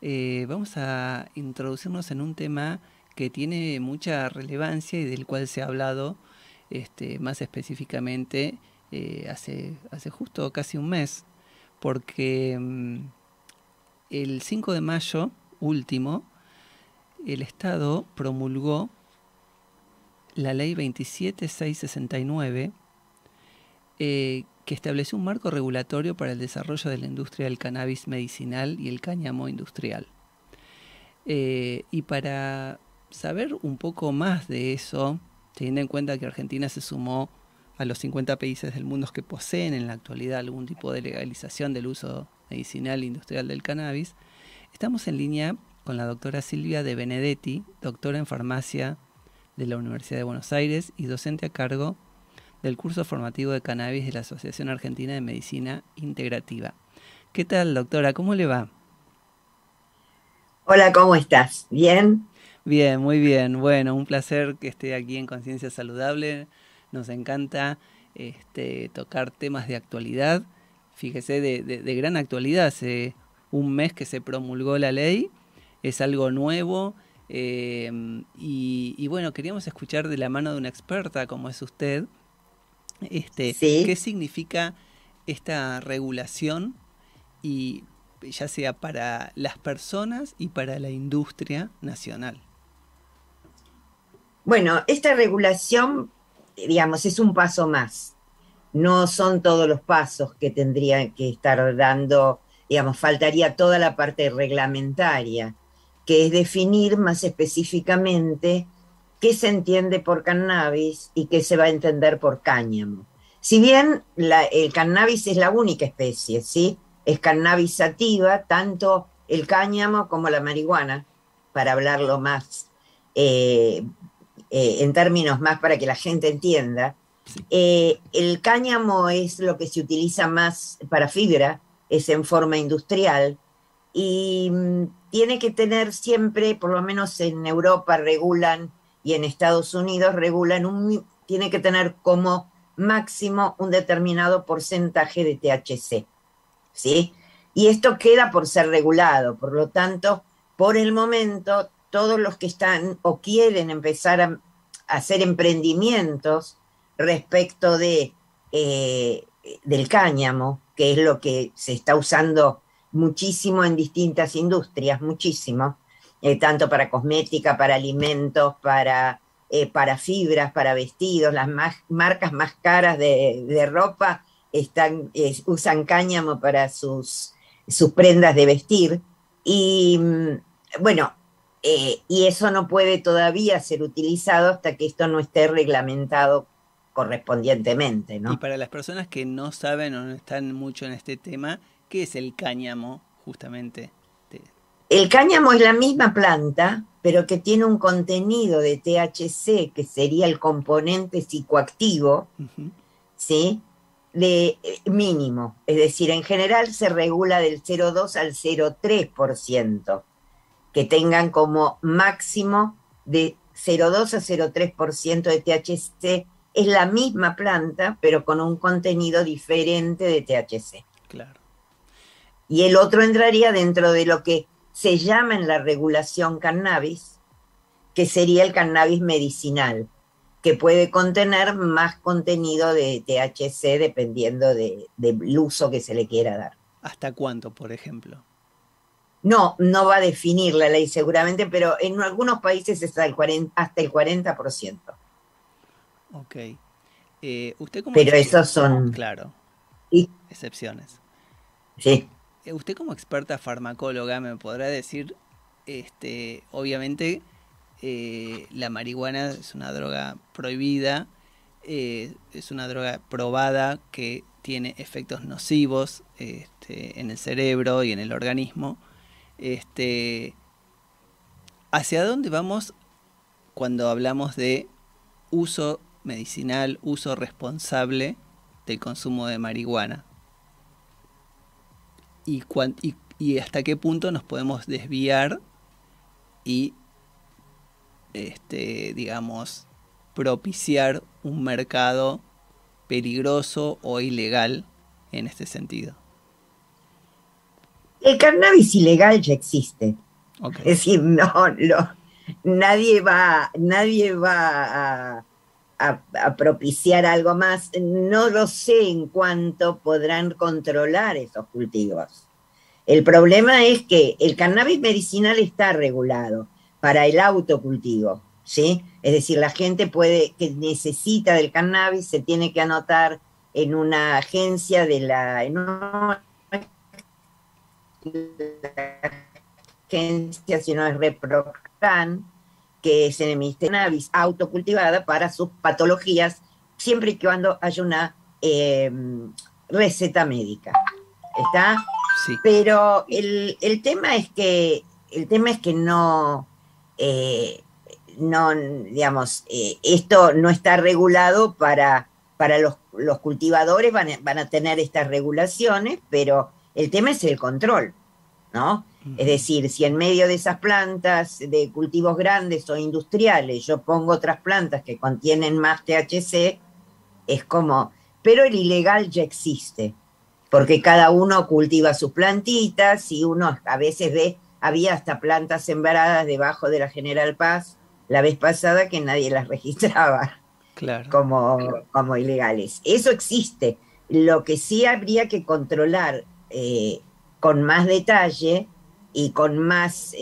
Vamos a introducirnos en un tema que tiene mucha relevancia y del cual se ha hablado más específicamente hace justo casi un mes, porque el 5 de mayo último, el Estado promulgó la ley 27669, que estableció un marco regulatorio para el desarrollo de la industria del cannabis medicinal y el cáñamo industrial. Y para saber un poco más de eso, teniendo en cuenta que Argentina se sumó a los 50 países del mundo que poseen en la actualidad algún tipo de legalización del uso medicinal e industrial del cannabis, estamos en línea con la doctora Silvia De Benedetti, doctora en farmacia de la Universidad de Buenos Aires y docente a cargo del curso formativo de cannabis de la Asociación Argentina de Medicina Integrativa. ¿Qué tal, doctora? ¿Cómo le va? Hola, ¿cómo estás? ¿Bien? Bien, muy bien. Bueno, un placer que esté aquí en Conciencia Saludable. Nos encanta tocar temas de actualidad. Fíjese, de gran actualidad. Hace un mes que se promulgó la ley. Es algo nuevo. Y bueno, queríamos escuchar de la mano de una experta como es usted, qué Sí. significa esta regulación y ya sea para las personas y para la industria nacional. Bueno, esta regulación, digamos, es un paso más. No son todos los pasos que tendría que estar dando, digamos, faltaría toda la parte reglamentaria, que es definir más específicamente qué se entiende por cannabis y qué se va a entender por cáñamo. Si bien el cannabis es la única especie, ¿sí? Es cannabis sativa, tanto el cáñamo como la marihuana, para hablarlo más eh, en términos más para que la gente entienda. Sí, El cáñamo es lo que se utiliza más para fibra, es en forma industrial y tiene que tener siempre, por lo menos en Europa regulan y en Estados Unidos regulan, tiene que tener como máximo un determinado porcentaje de THC, ¿sí? Y esto queda por ser regulado, por lo tanto, por el momento, todos los que están o quieren empezar a hacer emprendimientos respecto eh, del cáñamo, que es lo que se está usando muchísimo en distintas industrias, muchísimo, tanto para cosmética, para alimentos, para fibras, para vestidos, las marcas más caras de ropa usan cáñamo para sus prendas de vestir. Y bueno, y eso no puede todavía ser utilizado hasta que esto no esté reglamentado correspondientemente, y ¿no? para las personas que no saben o no están mucho en este tema, ¿qué es el cáñamo justamente? Te- El cáñamo es la misma planta, pero que tiene un contenido de THC, que sería el componente psicoactivo, Ujú. ¿sí? De mínimo. Es decir, en general se regula del 0,2 al 0,3%, que tengan como máximo de 0,2 a 0,3% de THC. Es la misma planta, pero con un contenido diferente de THC. Claro. Y el otro entraría dentro de lo que se llama en la regulación cannabis, que sería el cannabis medicinal, que puede contener más contenido de THC dependiendo del uso que se le quiera dar. ¿Hasta cuánto, por ejemplo? No, no va a definir la ley seguramente, pero en algunos países está hasta el 40%. Ok. Usted como Pero esos son... claro, Sí, excepciones. sí. Usted como experta farmacóloga me podrá decir, obviamente, la marihuana es una droga prohibida, es una droga probada que tiene efectos nocivos en el cerebro y en el organismo. Este, ¿Hacia dónde vamos cuando hablamos de uso medicinal, uso responsable del consumo de marihuana? Y hasta qué punto nos podemos desviar y, digamos, propiciar un mercado peligroso o ilegal en este sentido. El cannabis ilegal ya existe. Ok, Es decir, nadie va a propiciar algo más. No lo sé en cuánto podrán controlar esos cultivos. El problema es que el cannabis medicinal está regulado para el autocultivo, ¿sí? Es decir, la gente que necesita del cannabis se tiene que anotar en una agencia en una agencia, si no es ReproCan, que es en el Ministerio de Cannabis, autocultivada para sus patologías, siempre y cuando haya una receta médica. ¿Está? sí, Pero el tema es que eh, no, digamos, esto no está regulado para los cultivadores, van a tener estas regulaciones, pero el tema es el control, ¿no? Es ujú, decir, si en medio de esas plantas de cultivos grandes o industriales yo pongo otras plantas que contienen más THC, es como, pero el ilegal ya existe, porque cada uno cultiva sus plantitas y uno a veces ve, había hasta plantas sembradas debajo de la General Paz la vez pasada que nadie las registraba claro. como ilegales. Eso existe. Lo que sí habría que controlar con más detalle y con más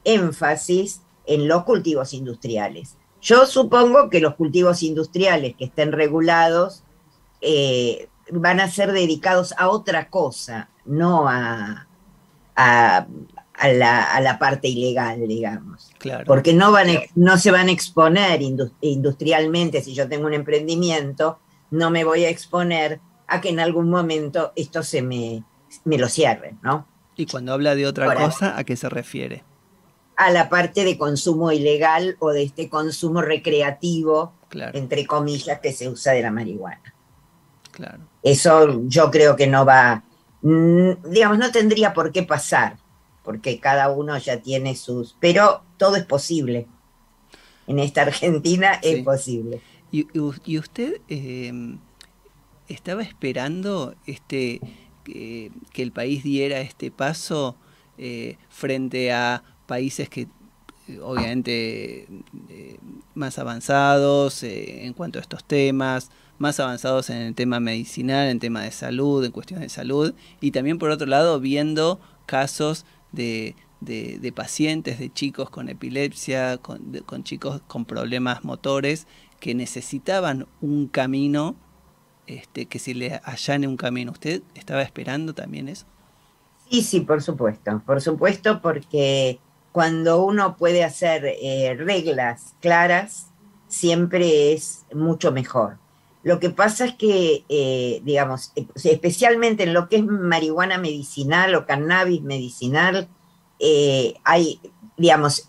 énfasis en los cultivos industriales. Yo supongo que los cultivos industriales que estén regulados van a ser dedicados a otra cosa, no a, a la parte ilegal, digamos. Claro. Porque no se van a exponer industrialmente, si yo tengo un emprendimiento, no me voy a exponer a que en algún momento esto me lo cierren, ¿no? Y cuando habla de otra Ahora, cosa, ¿a qué se refiere? a la parte de consumo ilegal o de este consumo recreativo, Claro, entre comillas, que se usa de la marihuana. claro. Eso yo creo que no va, digamos, no tendría por qué pasar, porque cada uno ya tiene pero todo es posible. En esta Argentina es Sí. posible. ¿Y usted estaba esperando que el país diera este paso frente a países que obviamente más avanzados en cuanto a estos temas, más avanzados en el tema medicinal, en tema de salud, en cuestiones de salud, y también por otro lado viendo casos de pacientes, de chicos con epilepsia, con chicos con problemas motores que necesitaban un camino, que se le allane un camino? ¿Usted estaba esperando también eso? Sí, sí, por supuesto, porque cuando uno puede hacer reglas claras, siempre es mucho mejor. Lo que pasa es que, digamos, especialmente en lo que es marihuana medicinal o cannabis medicinal, hay, digamos,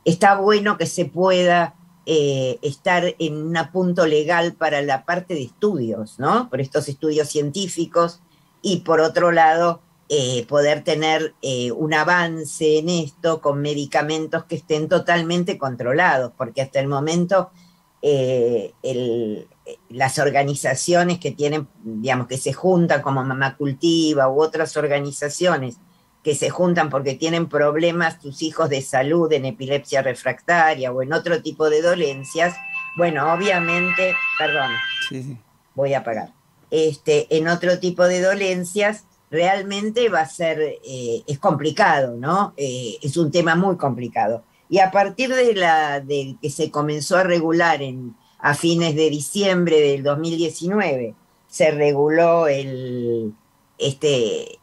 está bueno que se pueda estar en un punto legal para la parte de estudios, ¿no? Por estos estudios científicos y por otro lado, poder tener un avance en esto con medicamentos que estén totalmente controlados, porque hasta el momento las organizaciones que tienen, digamos, que se juntan como Mamá Cultiva u otras organizaciones que se juntan porque tienen problemas sus hijos de salud en epilepsia refractaria o en otro tipo de dolencias, bueno, obviamente, perdón, Sí, sí. voy a pagar. En otro tipo de dolencias, realmente va a ser, es complicado, ¿no? Es un tema muy complicado. Y a partir de que se comenzó a regular a fines de diciembre del 2019, se reguló este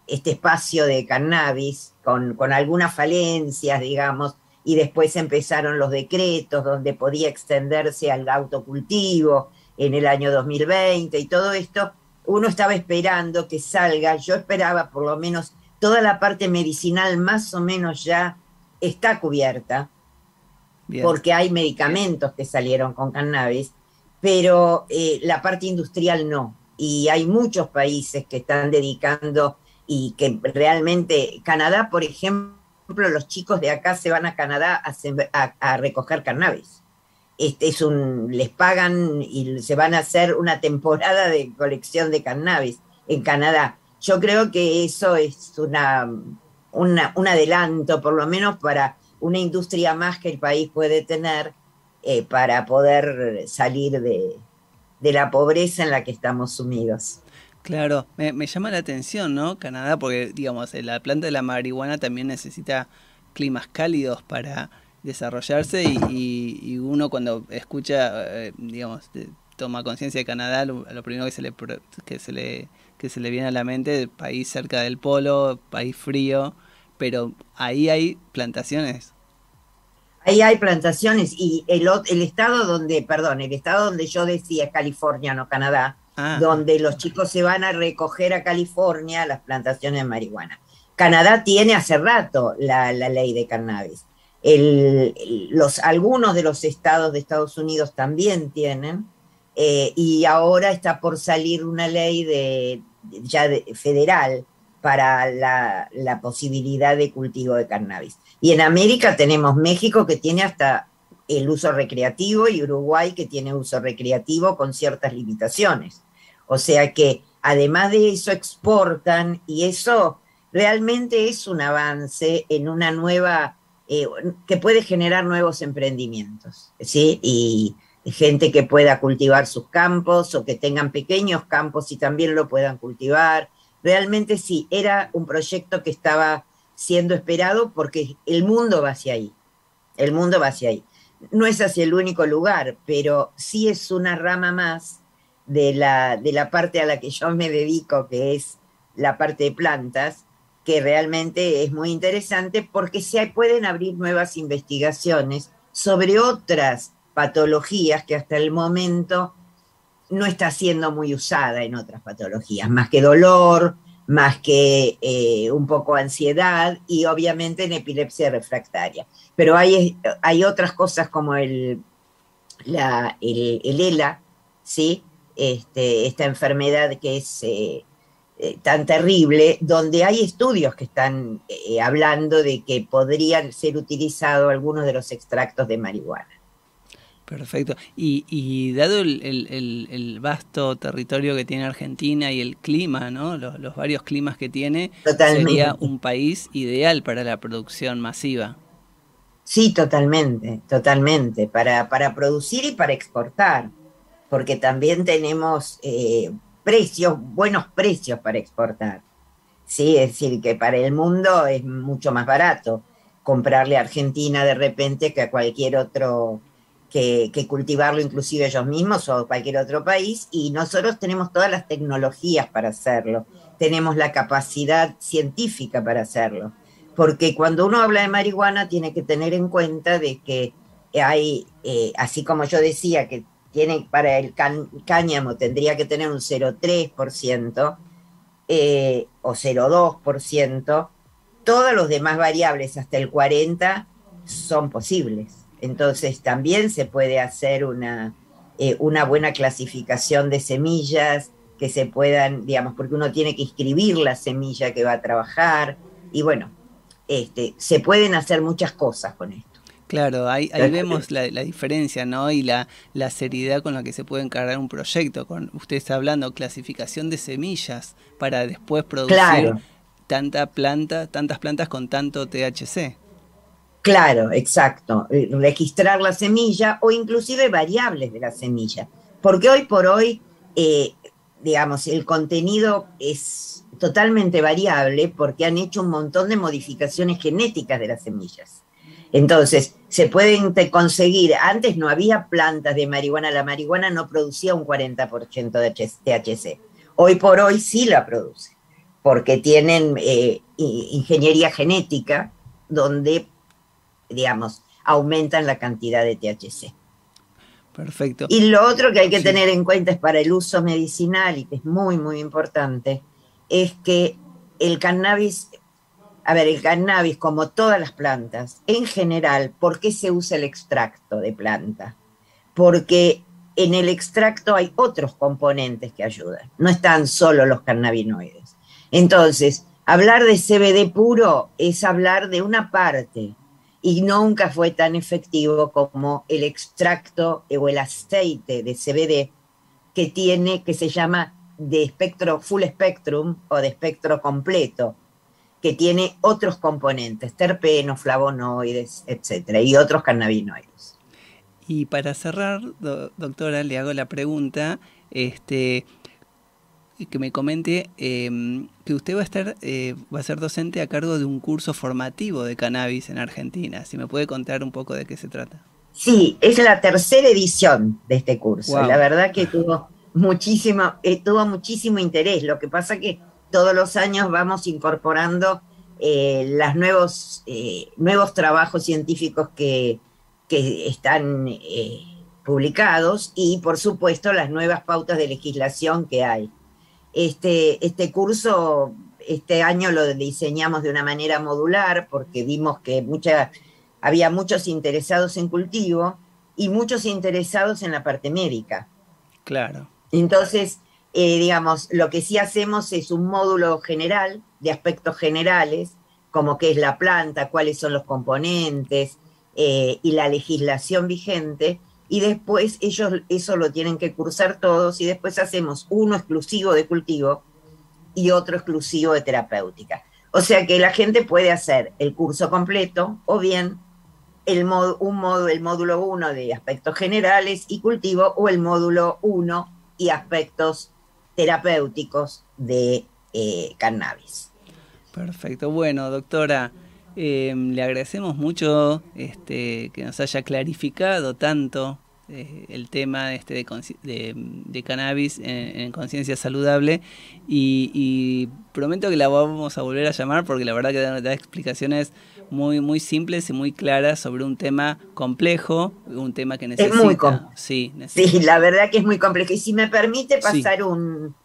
espacio de cannabis con algunas falencias, digamos, y después empezaron los decretos donde podía extenderse al autocultivo en el año 2020 y todo esto, uno estaba esperando que salga, yo esperaba por lo menos toda la parte medicinal más o menos ya está cubierta, Bien. porque hay medicamentos que salieron con cannabis, pero la parte industrial no. Y hay muchos países que están dedicando y que realmente, Canadá, por ejemplo, los chicos de acá se van a Canadá a recoger cannabis. Les pagan y se van a hacer una temporada de colección de cannabis en Canadá. yo creo que eso es un adelanto, por lo menos para una industria más que el país puede tener para poder salir de la pobreza en la que estamos sumidos. Claro, me llama la atención, ¿no? Canadá, porque, digamos, la planta de la marihuana también necesita climas cálidos para desarrollarse y uno cuando escucha, digamos, toma conciencia de Canadá, lo primero que se le viene a la mente, país cerca del polo, país frío, pero ahí hay plantaciones. Ahí hay plantaciones y el estado donde, perdón, el estado donde yo decía es California, no Canadá, Ah, donde los chicos se van a recoger a California las plantaciones de marihuana. Canadá tiene hace rato la ley de cannabis. Algunos de los estados de Estados Unidos también tienen, y ahora está por salir una ley federal para la posibilidad de cultivo de cannabis. Y en América tenemos México, que tiene hasta el uso recreativo, y Uruguay, que tiene uso recreativo con ciertas limitaciones. O sea que además de eso exportan, y eso realmente es un avance en una nueva, que puede generar nuevos emprendimientos, ¿sí? Y gente que pueda cultivar sus campos o que tengan pequeños campos y también lo puedan cultivar. Realmente sí, era un proyecto que estaba siendo esperado porque el mundo va hacia ahí, el mundo va hacia ahí. No es hacia el único lugar, pero sí es una rama más de la parte a la que yo me dedico, que es la parte de plantas, que realmente es muy interesante porque se pueden abrir nuevas investigaciones sobre otras patologías que hasta el momento no está siendo muy usada en otras patologías, más que dolor, más que un poco ansiedad y obviamente en epilepsia refractaria. Pero hay otras cosas como el ELA, ¿sí? Esta enfermedad que es tan terrible, donde hay estudios que están hablando de que podrían ser utilizados algunos de los extractos de marihuana. perfecto. Y dado el vasto territorio que tiene Argentina y el clima, ¿no? Los varios climas que tiene, sería Totalmente. un país ideal para la producción masiva. Sí, totalmente, totalmente, para producir y para exportar, porque también tenemos buenos precios para exportar. Sí, es decir, que para el mundo es mucho más barato comprarle a Argentina de repente que a cualquier otro, que cultivarlo inclusive ellos mismos o cualquier otro país, y nosotros tenemos todas las tecnologías para hacerlo, tenemos la capacidad científica para hacerlo, porque cuando uno habla de marihuana tiene que tener en cuenta de que hay, así como yo decía, que tiene para el cáñamo tendría que tener un 0,3%, o 0,2%, todos los demás variables hasta el 40% son posibles. Entonces también se puede hacer una buena clasificación de semillas que se puedan, digamos, porque uno tiene que inscribir la semilla que va a trabajar y bueno, se pueden hacer muchas cosas con esto. Claro, ahí vemos la diferencia, ¿no? Y la seriedad con la que se puede encargar un proyecto. Con usted está hablando clasificación de semillas para después producir Claro, tantas plantas con tanto THC. claro, exacto. Registrar la semilla o inclusive variables de la semilla. Porque hoy por hoy, eh, digamos, el contenido es totalmente variable porque han hecho un montón de modificaciones genéticas de las semillas. Entonces, se pueden conseguir, antes no había plantas de marihuana, la marihuana no producía un 40% de THC. Hoy por hoy sí la produce, porque tienen ingeniería genética donde digamos, aumentan la cantidad de THC. Perfecto. Y lo otro que hay que Sí. tener en cuenta es para el uso medicinal, y que es muy, muy importante, es que el cannabis, a ver, el cannabis, como todas las plantas, en general, ¿por qué se usa el extracto de planta? Porque en el extracto hay otros componentes que ayudan, no están solo los cannabinoides. Entonces, hablar de CBD puro es hablar de una parte y nunca fue tan efectivo como el extracto o el aceite de CBD que se llama de espectro full spectrum o de espectro completo, que tiene otros componentes, terpenos, flavonoides, etcétera, y otros cannabinoides. Y para cerrar, doctora, le hago la pregunta, que me comente que usted va a ser docente a cargo de un curso formativo de cannabis en Argentina. Si me puede contar un poco de qué se trata. Sí, es la tercera edición de este curso. La Wow. verdad que tuvo muchísimo interés. Lo que pasa que todos los años vamos incorporando nuevos trabajos científicos que están publicados y, por supuesto, las nuevas pautas de legislación que hay. Este curso, este año lo diseñamos de una manera modular porque vimos que había muchos interesados en cultivo y muchos interesados en la parte médica. Claro. Entonces, digamos, lo que sí hacemos es un módulo general de aspectos generales, como qué es la planta, cuáles son los componentes y la legislación vigente, y después ellos eso lo tienen que cursar todos, y después hacemos uno exclusivo de cultivo y otro exclusivo de terapéutica. O sea que la gente puede hacer el curso completo o bien el módulo 1 de aspectos generales y cultivo o el módulo 1 y aspectos terapéuticos de cannabis. Perfecto. Bueno, doctora, le agradecemos mucho que nos haya clarificado tanto el tema de cannabis en conciencia saludable y prometo que la vamos a volver a llamar porque la verdad que da explicaciones muy simples y muy claras sobre un tema complejo, un tema que necesita. Es muy complejo. Sí, sí, la verdad que es muy complejo. Y si me permite pasar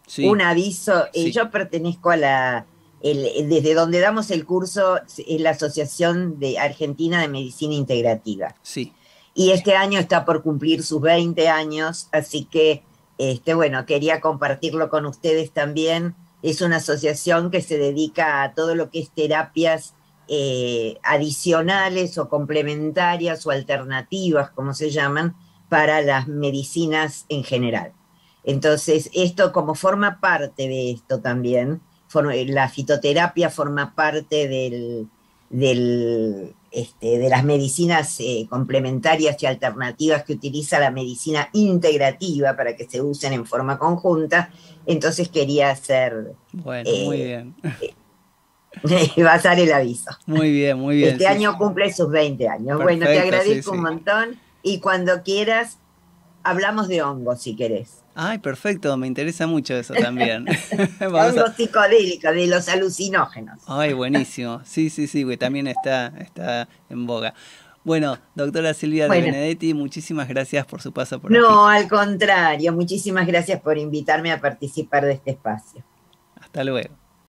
sí, un aviso, sí. Yo pertenezco desde donde damos el curso, es la Asociación Argentina de Medicina Integrativa. Sí. Y este año está por cumplir sus 20 años, así que, bueno, quería compartirlo con ustedes también. Es una asociación que se dedica a todo lo que es terapias adicionales o complementarias o alternativas, como se llaman, para las medicinas en general. Entonces, esto como forma parte de esto también, la fitoterapia forma parte de las medicinas complementarias y alternativas que utiliza la medicina integrativa para que se usen en forma conjunta. Entonces quería hacer... Bueno, muy bien. Pasar el aviso. Muy bien, muy bien. Este año cumple sus 20 años. Perfecto, bueno, te agradezco sí. un montón y cuando quieras hablamos de hongos si querés. Ay, perfecto, me interesa mucho eso también. Hongos psicodélicos, de los alucinógenos. Ay, buenísimo. Sí, que también está en boga. Bueno, doctora Silvia de Benedetti, muchísimas gracias por su paso por aquí. No, al contrario, muchísimas gracias por invitarme a participar de este espacio. Hasta luego.